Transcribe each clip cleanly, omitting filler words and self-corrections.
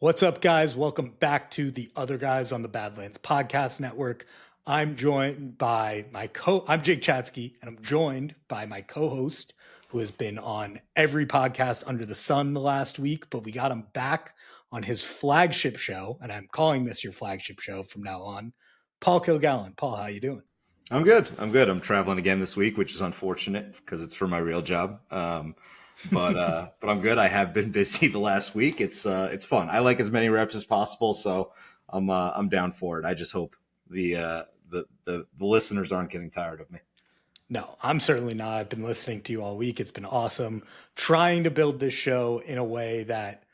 What's up, guys? Welcome back to the Other Guys on the Badlands Podcast Network. I'm joined by I'm Jake Chatsky, and I'm joined by my co-host, who has been on every podcast under the sun the last week, but we got him back on his flagship show, and I'm calling this your flagship show from now on. Paul Kilgallen. Paul, how you doing? I'm good. I'm good. I'm traveling again this week, which is unfortunate because it's for my real job. But I'm good. I have been busy the last week. It's fun. I like as many reps as possible, so I'm down for it. I just hope the listeners aren't getting tired of me. No, I'm certainly not. I've been listening to you all week. It's been awesome trying to build this show in a way that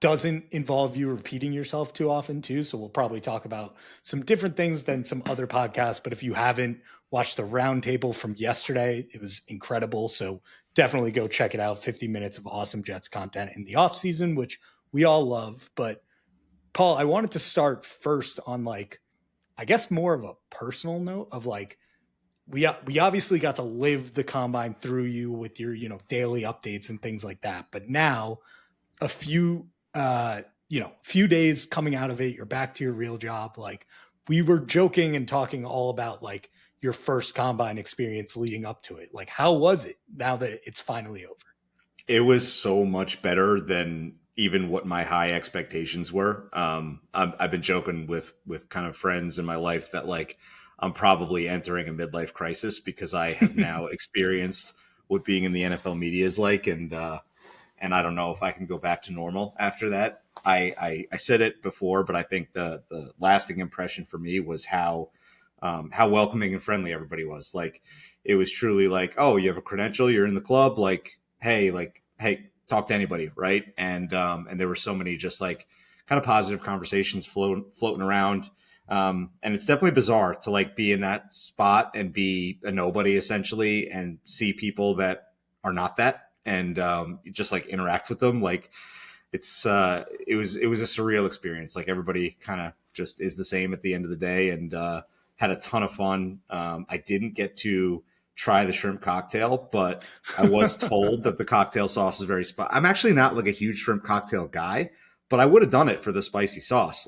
doesn't involve you repeating yourself too often, too. So we'll probably talk about some different things than some other podcasts. But if you haven't watched the roundtable from yesterday, it was incredible. So definitely go check it out. 50 minutes of awesome Jets content in the off season, which we all love. But Paul, I wanted to start first on I guess more of a personal note of we obviously got to live the combine through you with your daily updates and things like that, but now a few days coming out of it, you're back to your real job. Like, we were joking and talking all about your first combine experience leading up to it. Like, how was it now that it's finally over? It was so much better than even what my high expectations were. I've been joking with kind of friends in my life that I'm probably entering a midlife crisis because I have now experienced what being in the NFL media is like, and I don't know if I can go back to normal after that. I said it before, but I think the lasting impression for me was how welcoming and friendly everybody was. Like, it was truly like, oh, you have a credential, you're in the club, hey, talk to anybody, right? And there were so many just kind of positive conversations floating around. And it's definitely bizarre to be in that spot and be a nobody essentially, and see people that are not that, and just interact with them. It was a surreal experience. Like, everybody kind of just is the same at the end of the day, and had a ton of fun. I didn't get to try the shrimp cocktail, but I was told that the cocktail sauce is very spicy. I'm actually not a huge shrimp cocktail guy, but I would have done it for the spicy sauce.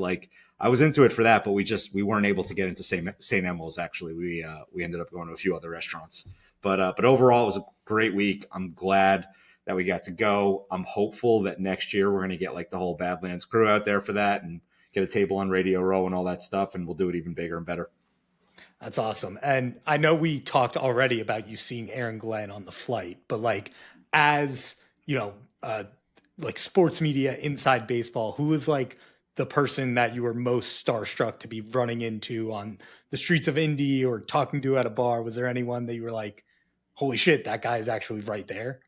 I was into it for that, but we weren't able to get into St. Elmo's. Actually, we ended up going to a few other restaurants. But overall, it was a great week. I'm glad that we got to go. I'm hopeful that next year we're going to get the whole Badlands crew out there for that, and get a table on Radio Row and all that stuff, and we'll do it even bigger and better. That's awesome. And I know we talked already about you seeing Aaron Glenn on the flight, but as sports media inside baseball, who was the person that you were most starstruck to be running into on the streets of Indy or talking to at a bar? Was there anyone that you were like, holy shit, that guy is actually right there?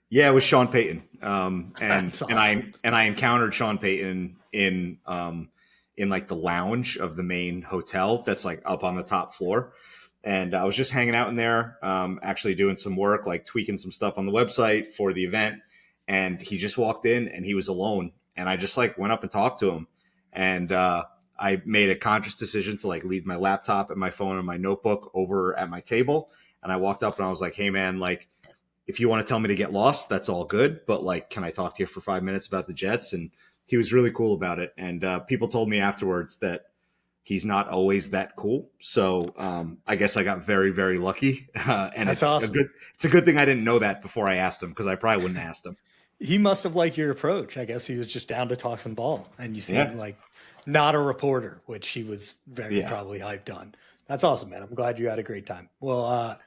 Yeah, it was Sean Payton, and That's and awesome. I encountered Sean Payton in the lounge of the main hotel that's up on the top floor, and I was just hanging out in there, actually doing some work, tweaking some stuff on the website for the event, and he just walked in and he was alone, and I just went up and talked to him, and I made a conscious decision to leave my laptop and my phone and my notebook over at my table, and I walked up and I was like, hey man, if you want to tell me to get lost, that's all good. But can I talk to you for 5 minutes about the Jets? And he was really cool about it. And people told me afterwards that he's not always that cool. So I guess I got very, very lucky. And That's awesome. it's a good thing I didn't know that before I asked him, because I probably wouldn't have asked him. He must have liked your approach. I guess he was just down to talk some ball, and you seem Yeah. like not a reporter, which he was very Yeah. probably hyped on. That's awesome, man. I'm glad you had a great time. Well,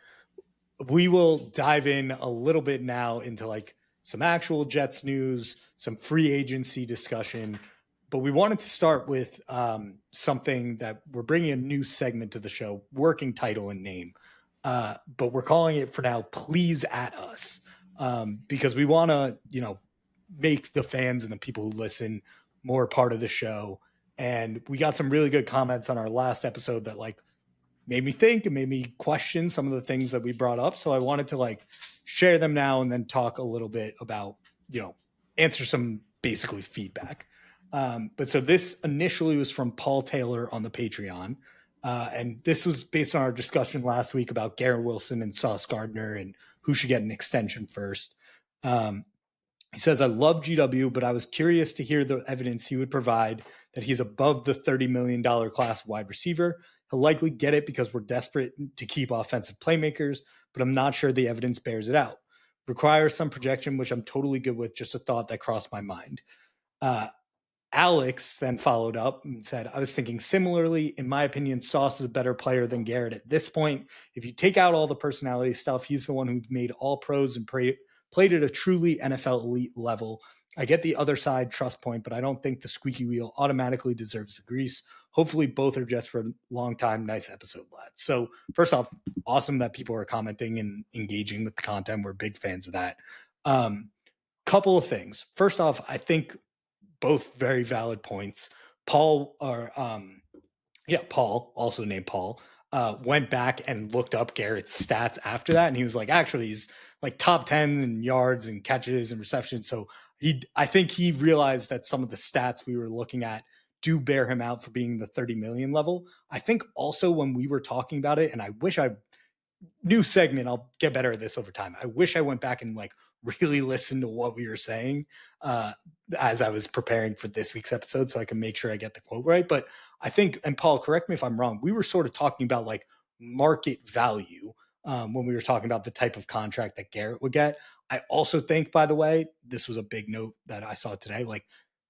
we will dive in a little bit now into some actual Jets news, some free agency discussion. But we wanted to start with something that we're bringing a new segment to the show, working title and name. But we're calling it for now, Please At Us, because we want to, make the fans and the people who listen more part of the show. And we got some really good comments on our last episode that made me think and made me question some of the things that we brought up. So I wanted to share them now and then talk a little bit about, answer some basically feedback. But so this initially was from Paul Taylor on the Patreon. And this was based on our discussion last week about Garrett Wilson and Sauce Gardner and who should get an extension first. He says, I love GW, but I was curious to hear the evidence he would provide that he's above the $30 million class wide receiver. He'll likely get it because we're desperate to keep offensive playmakers, but I'm not sure the evidence bears it out. Requires some projection, which I'm totally good with. Just a thought that crossed my mind. Uh, Alex then followed up and said, I was thinking similarly. In my opinion, Sauce is a better player than Garrett at this point. If you take out all the personality stuff, he's the one who made all pros and played at a truly NFL elite level. I get the other side trust point, but I don't think the squeaky wheel automatically deserves the grease. Hopefully, both are Jets for a long time. Nice episode, lads. So, first off, awesome that people are commenting and engaging with the content. We're big fans of that. Couple of things. First off, I think both very valid points. Paul, also named Paul, went back and looked up Garrett's stats after that, and he was like, actually, he's like top 10 in yards and catches and receptions. So I think he realized that some of the stats we were looking at do bear him out for being the 30 million level. I think also when we were talking about it, and I wish I new segment. I'll get better at this over time. I wish I went back and like really listened to what we were saying as I was preparing for this week's episode so I can make sure I get the quote right. But I think, and Paul, correct me if I'm wrong, we were sort of talking about like market value when we were talking about the type of contract that Garrett would get. I also think, by the way, this was a big note that I saw today. Like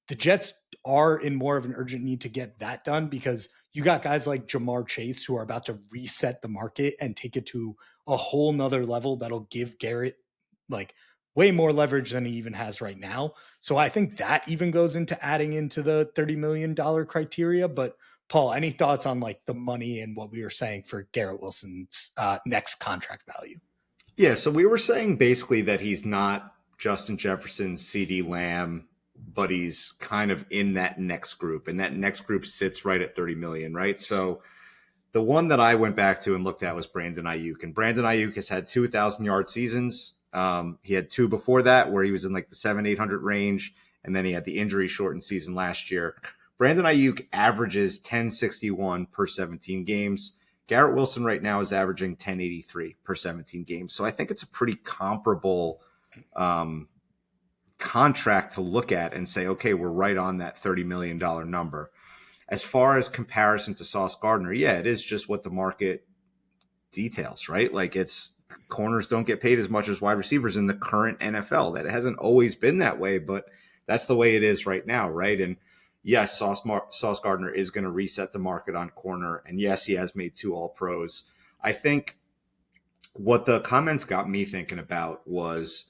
the Jets are in more of an urgent need to get that done because you got guys like Jamar Chase who are about to reset the market and take it to a whole nother level that'll give Garrett like way more leverage than he even has right now. So I think that even goes into adding into the $30 million criteria. But Paul, any thoughts on like the money and what we were saying for Garrett Wilson's next contract value? Yeah, so we were saying basically that he's not Justin Jefferson, CD Lamb, but he's kind of in that next group, and that next group sits right at 30 million, right? So the one that I went back to and looked at was Brandon Ayuk, and Brandon Ayuk has had 2,000-yard seasons. He had two before that where he was in like the 700-800 range, and then he had the injury shortened season last year. Brandon Ayuk averages 1061 per 17 games. Garrett Wilson right now is averaging 1083 per 17 games. So I think it's a pretty comparable contract to look at and say, okay, we're right on that $30 million number. As far as comparison to Sauce Gardner, yeah, it is just what the market details, right? Like it's corners don't get paid as much as wide receivers in the current NFL. That hasn't always been that way, but that's the way it is right now, right? And yes, Sauce Gardner is going to reset the market on corner. And yes, he has made two All-Pros. I think what the comments got me thinking about was,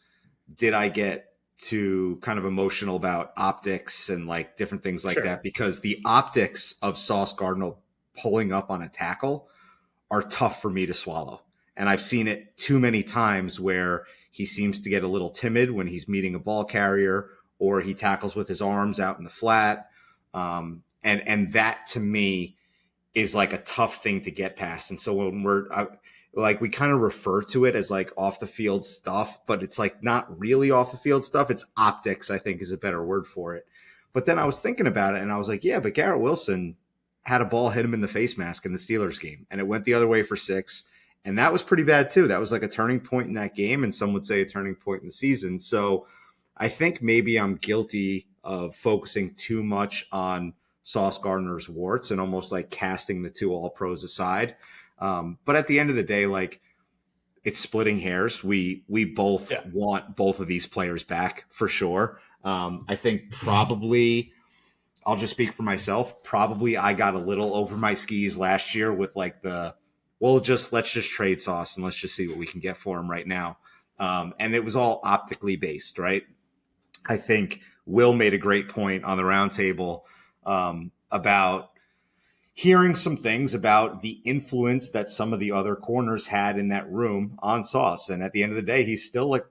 did I get too kind of emotional about optics and like different things like that? Because the optics of Sauce Gardner pulling up on a tackle are tough for me to swallow. And I've seen it too many times where he seems to get a little timid when he's meeting a ball carrier, or he tackles with his arms out in the flat. And that to me is like a tough thing to get past. And so when we kind of refer to it as like off the field stuff, but it's like not really off the field stuff. It's optics, I think is a better word for it. But then I was thinking about it and I was like, yeah, but Garrett Wilson had a ball hit him in the face mask in the Steelers game, and it went the other way for 6. And that was pretty bad too. That was like a turning point in that game, and some would say a turning point in the season. So I think maybe I'm guilty of focusing too much on Sauce Gardner's warts and almost like casting the two All-Pros aside. But at the end of the day, like it's splitting hairs. We both want both of these players back for sure. I think probably I'll just speak for myself. Probably I got a little over my skis last year with like let's just trade Sauce and let's just see what we can get for him right now. And it was all optically based, right? I think Will made a great point on the roundtable about hearing some things about the influence that some of the other corners had in that room on Sauce. And at the end of the day, he's still like,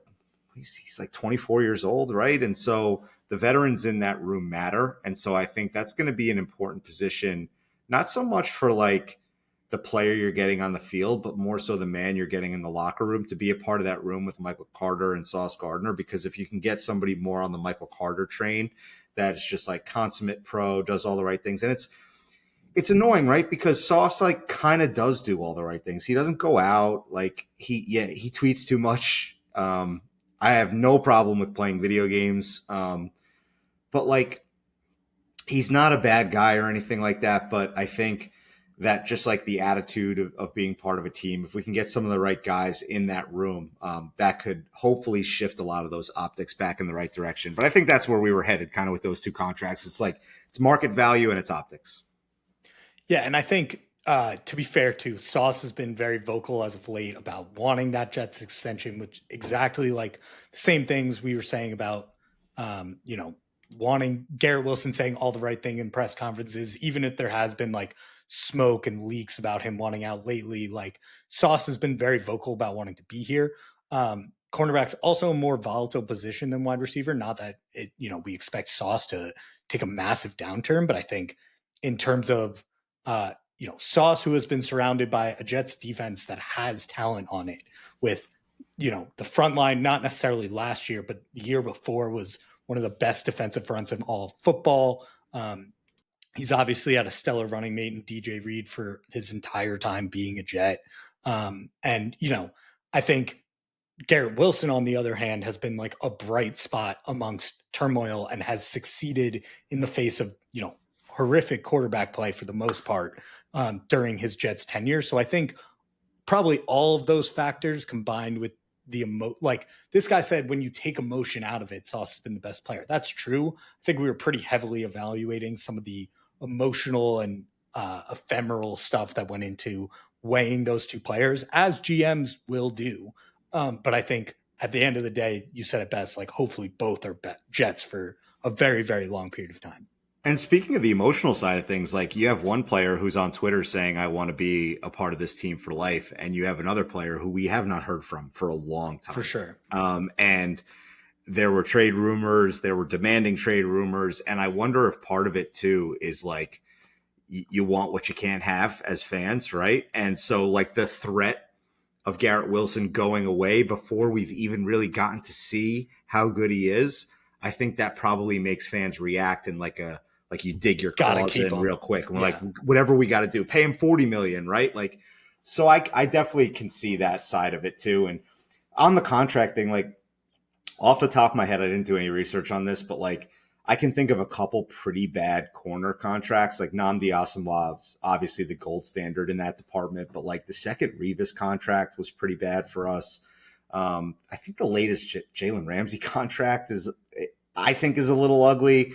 he's like 24 years old, right? And so the veterans in that room matter. And so I think that's going to be an important position, not so much for like the player you're getting on the field, but more so the man you're getting in the locker room, to be a part of that room with Michael Carter and Sauce Gardner. Because if you can get somebody more on the Michael Carter train, that's just like consummate pro, does all the right things. And it's annoying, right? Because Sauce like kind of does do all the right things. He doesn't go out like he tweets too much. I have no problem with playing video games. But like, he's not a bad guy or anything like that. But I think that just like the attitude of being part of a team, if we can get some of the right guys in that room, that could hopefully shift a lot of those optics back in the right direction. But I think that's where we were headed kind of with those two contracts. It's like it's market value and it's optics. Yeah, and I think to be fair too, Sauce has been very vocal as of late about wanting that Jets extension, which exactly like the same things we were saying about wanting Garrett Wilson saying all the right thing in press conferences, even if there has been like smoke and leaks about him wanting out lately. Like Sauce has been very vocal about wanting to be here. Cornerback's also a more volatile position than wide receiver. Not that we expect Sauce to take a massive downturn, but I think in terms of Sauce, who has been surrounded by a Jets defense that has talent on it with, the front line, not necessarily last year, but the year before was one of the best defensive fronts in all of football. He's obviously had a stellar running mate in DJ Reed for his entire time being a Jet. I think Garrett Wilson, on the other hand, has been like a bright spot amongst turmoil and has succeeded in the face of, horrific quarterback play for the most part during his Jets tenure. So I think probably all of those factors combined with like this guy said, when you take emotion out of it, Sauce has been the best player. That's true. I think we were pretty heavily evaluating some of the emotional and ephemeral stuff that went into weighing those two players, as GMs will do. But I think at the end of the day, you said it best, like hopefully both are Jets for a very, very long period of time. And speaking of the emotional side of things, like you have one player who's on Twitter saying, I want to be a part of this team for life. And you have another player who we have not heard from for a long time. For sure. And there were trade rumors, there were demanding trade rumors. And I wonder if part of it too is like, you want what you can't have as fans, right? And so like the threat of Garrett Wilson going away before we've even really gotten to see how good he is, I think that probably makes fans react in like you dig your claws in real quick. And we're like, whatever we got to do, pay him $40 million, right? Like, so I definitely can see that side of it too. And on the contract thing, like off the top of my head, I didn't do any research on this, but like I can think of a couple pretty bad corner contracts. Like Nnamdi Asamoah's obviously the gold standard in that department, but like the second Revis contract was pretty bad for us. I think the latest Jalen Ramsey contract I think is a little ugly.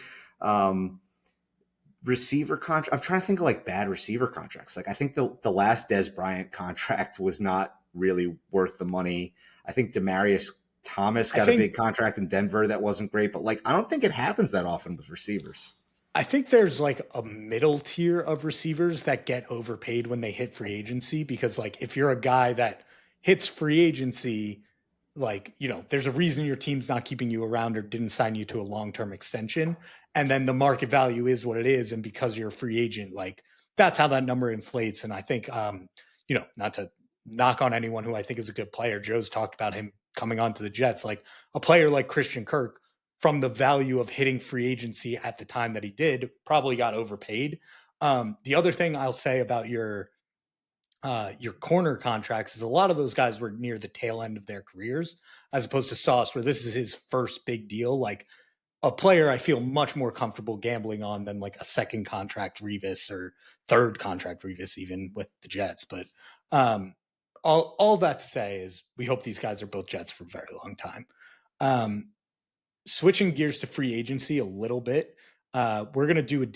Receiver contract. I'm trying to think of like bad receiver contracts. Like I think the last Dez Bryant contract was not really worth the money. I think Demarius Thomas got a big contract in Denver that wasn't great, but like I don't think it happens that often with receivers. I think there's like a middle tier of receivers that get overpaid when they hit free agency, because like if you're a guy that hits free agency, like, there's a reason your team's not keeping you around or didn't sign you to a long-term extension. And then the market value is what it is. And because you're a free agent, like that's how that number inflates. And I think, not to knock on anyone who I think is a good player. Joe's talked about him coming on to the Jets, like a player like Christian Kirk, from the value of hitting free agency at the time that he did, probably got overpaid. The other thing I'll say about your corner contracts is a lot of those guys were near the tail end of their careers, as opposed to Sauce, where this is his first big deal. Like a player I feel much more comfortable gambling on than like a second contract Revis or third contract Revis, even with the Jets. But all that to say is we hope these guys are both Jets for a very long time. Switching gears to free agency a little bit, we're going to do a